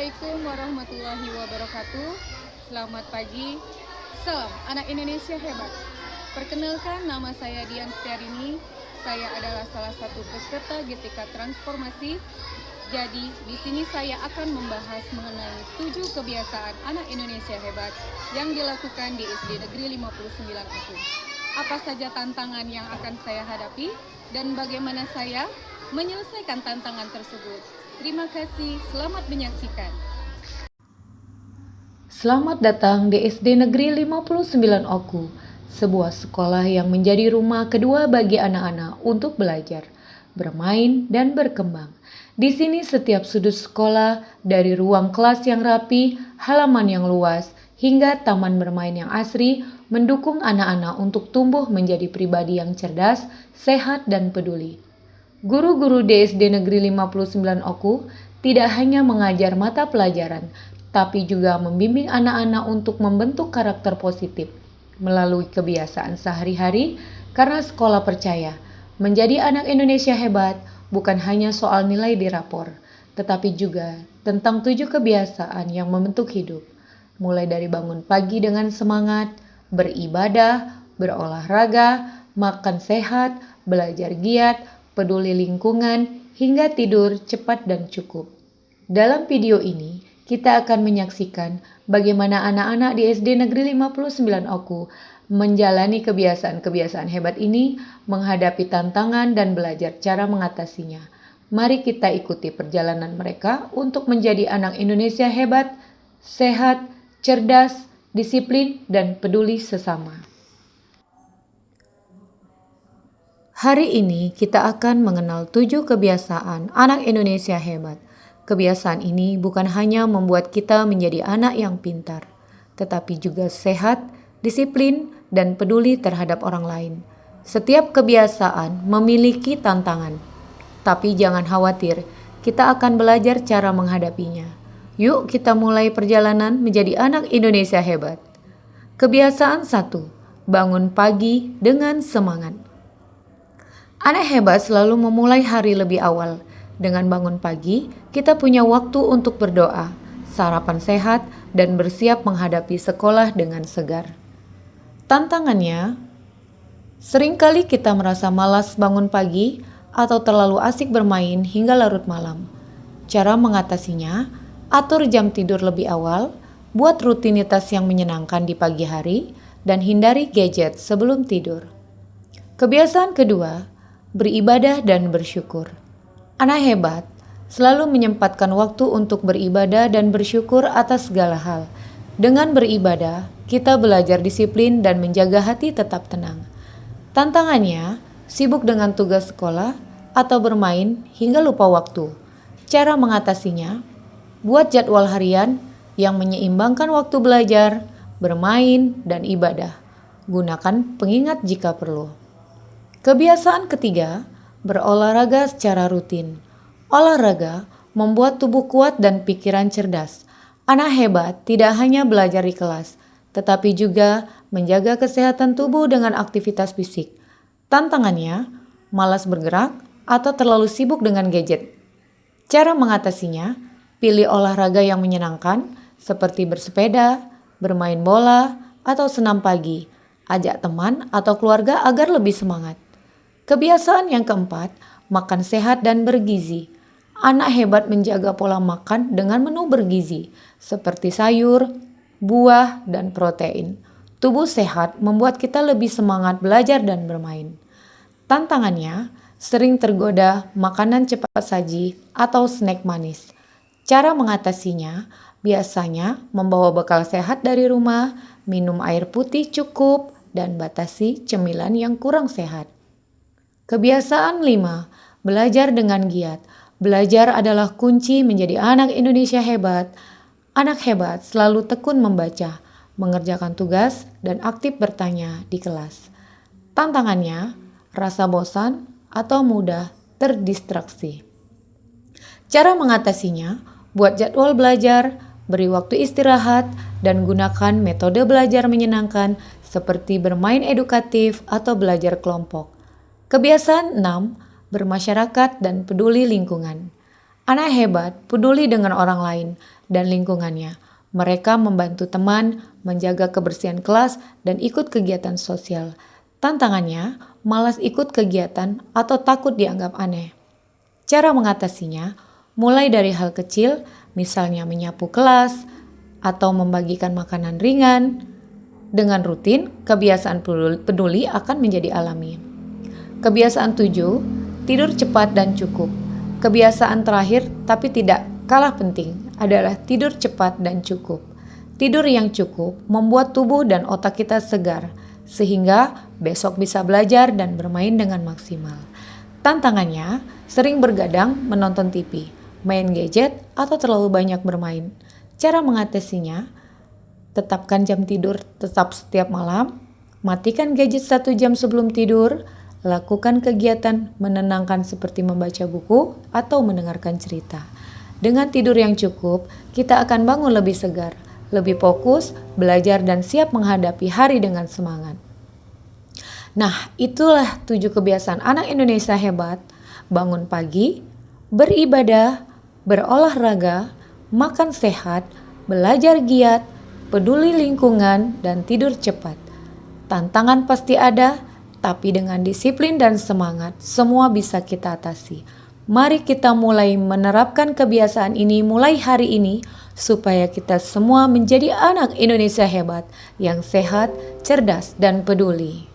Assalamualaikum warahmatullahi wabarakatuh. Selamat pagi. Salam anak Indonesia hebat. Perkenalkan, nama saya Dian Setiarini. Saya adalah salah satu peserta GTK Transformasi. Jadi, di sini saya akan membahas mengenai 7 kebiasaan anak Indonesia hebat yang dilakukan di SD Negeri 59 aku. Apa saja tantangan yang akan saya hadapi dan bagaimana saya menyelesaikan tantangan tersebut. Terima kasih, selamat menyaksikan. Selamat datang di SD Negeri 59 Oku, sebuah sekolah yang menjadi rumah kedua bagi anak-anak untuk belajar, bermain, dan berkembang. Di sini setiap sudut sekolah, dari ruang kelas yang rapi, halaman yang luas, hingga taman bermain yang asri, mendukung anak-anak untuk tumbuh menjadi pribadi yang cerdas, sehat, dan peduli. Guru-guru di SD Negeri 59 Oku tidak hanya mengajar mata pelajaran, tapi juga membimbing anak-anak untuk membentuk karakter positif melalui kebiasaan sehari-hari, karena sekolah percaya menjadi anak Indonesia hebat bukan hanya soal nilai di rapor, tetapi juga tentang 7 kebiasaan yang membentuk hidup, mulai dari bangun pagi dengan semangat, beribadah, berolahraga, makan sehat, belajar giat, peduli lingkungan, hingga tidur cepat dan cukup. Dalam video ini, kita akan menyaksikan bagaimana anak-anak di SD Negeri 59 Oku menjalani kebiasaan-kebiasaan hebat ini, menghadapi tantangan dan belajar cara mengatasinya. Mari kita ikuti perjalanan mereka untuk menjadi anak Indonesia hebat, sehat, cerdas, disiplin, dan peduli sesama. Hari ini kita akan mengenal 7 kebiasaan anak Indonesia hebat. Kebiasaan ini bukan hanya membuat kita menjadi anak yang pintar, tetapi juga sehat, disiplin, dan peduli terhadap orang lain. Setiap kebiasaan memiliki tantangan, tapi jangan khawatir, kita akan belajar cara menghadapinya. Yuk kita mulai perjalanan menjadi anak Indonesia hebat. Kebiasaan 1. Bangun pagi dengan semangat. Anak hebat selalu memulai hari lebih awal. Dengan bangun pagi, kita punya waktu untuk berdoa, sarapan sehat, dan bersiap menghadapi sekolah dengan segar. Tantangannya, seringkali kita merasa malas bangun pagi atau terlalu asik bermain hingga larut malam. Cara mengatasinya, atur jam tidur lebih awal, buat rutinitas yang menyenangkan di pagi hari, dan hindari gadget sebelum tidur. Kebiasaan kedua, beribadah dan bersyukur. Anak hebat selalu menyempatkan waktu untuk beribadah dan bersyukur atas segala hal. Dengan beribadah, kita belajar disiplin dan menjaga hati tetap tenang. Tantangannya, sibuk dengan tugas sekolah atau bermain hingga lupa waktu. Cara mengatasinya, buat jadwal harian yang menyeimbangkan waktu belajar, bermain, dan ibadah. Gunakan pengingat jika perlu. Kebiasaan ketiga, berolahraga secara rutin. Olahraga membuat tubuh kuat dan pikiran cerdas. Anak hebat tidak hanya belajar di kelas, tetapi juga menjaga kesehatan tubuh dengan aktivitas fisik. Tantangannya, malas bergerak atau terlalu sibuk dengan gadget. Cara mengatasinya, pilih olahraga yang menyenangkan seperti bersepeda, bermain bola, atau senam pagi. Ajak teman atau keluarga agar lebih semangat. Kebiasaan yang keempat, makan sehat dan bergizi. Anak hebat menjaga pola makan dengan menu bergizi, seperti sayur, buah, dan protein. Tubuh sehat membuat kita lebih semangat belajar dan bermain. Tantangannya, sering tergoda makanan cepat saji atau snack manis. Cara mengatasinya, biasanya membawa bekal sehat dari rumah, minum air putih cukup, dan batasi cemilan yang kurang sehat. Kebiasaan 5. Belajar dengan giat. Belajar adalah kunci menjadi anak Indonesia hebat. Anak hebat selalu tekun membaca, mengerjakan tugas, dan aktif bertanya di kelas. Tantangannya, rasa bosan atau mudah terdistraksi. Cara mengatasinya, buat jadwal belajar, beri waktu istirahat, dan gunakan metode belajar menyenangkan seperti bermain edukatif atau belajar kelompok. Kebiasaan 6. Bermasyarakat dan peduli lingkungan. Anak hebat peduli dengan orang lain dan lingkungannya. Mereka membantu teman, menjaga kebersihan kelas, dan ikut kegiatan sosial. Tantangannya, malas ikut kegiatan atau takut dianggap aneh. Cara mengatasinya, mulai dari hal kecil, misalnya menyapu kelas atau membagikan makanan ringan. Dengan rutin, kebiasaan peduli akan menjadi alami. Kebiasaan 7, tidur cepat dan cukup. Kebiasaan terakhir tapi tidak kalah penting adalah tidur cepat dan cukup. Tidur yang cukup membuat tubuh dan otak kita segar, sehingga besok bisa belajar dan bermain dengan maksimal. Tantangannya, sering bergadang menonton TV, main gadget, atau terlalu banyak bermain. Cara mengatasinya, tetapkan jam tidur tetap setiap malam, matikan gadget 1 jam sebelum tidur, lakukan kegiatan menenangkan seperti membaca buku atau mendengarkan cerita. Dengan tidur yang cukup, kita akan bangun lebih segar, lebih fokus, belajar dan siap menghadapi hari dengan semangat. Nah, itulah 7 kebiasaan anak Indonesia hebat. Bangun pagi, beribadah, berolahraga, makan sehat, belajar giat, peduli lingkungan, dan tidur cepat. Tantangan pasti ada, tapi dengan disiplin dan semangat, semua bisa kita atasi. Mari kita mulai menerapkan kebiasaan ini mulai hari ini, supaya kita semua menjadi anak Indonesia hebat, yang sehat, cerdas, dan peduli.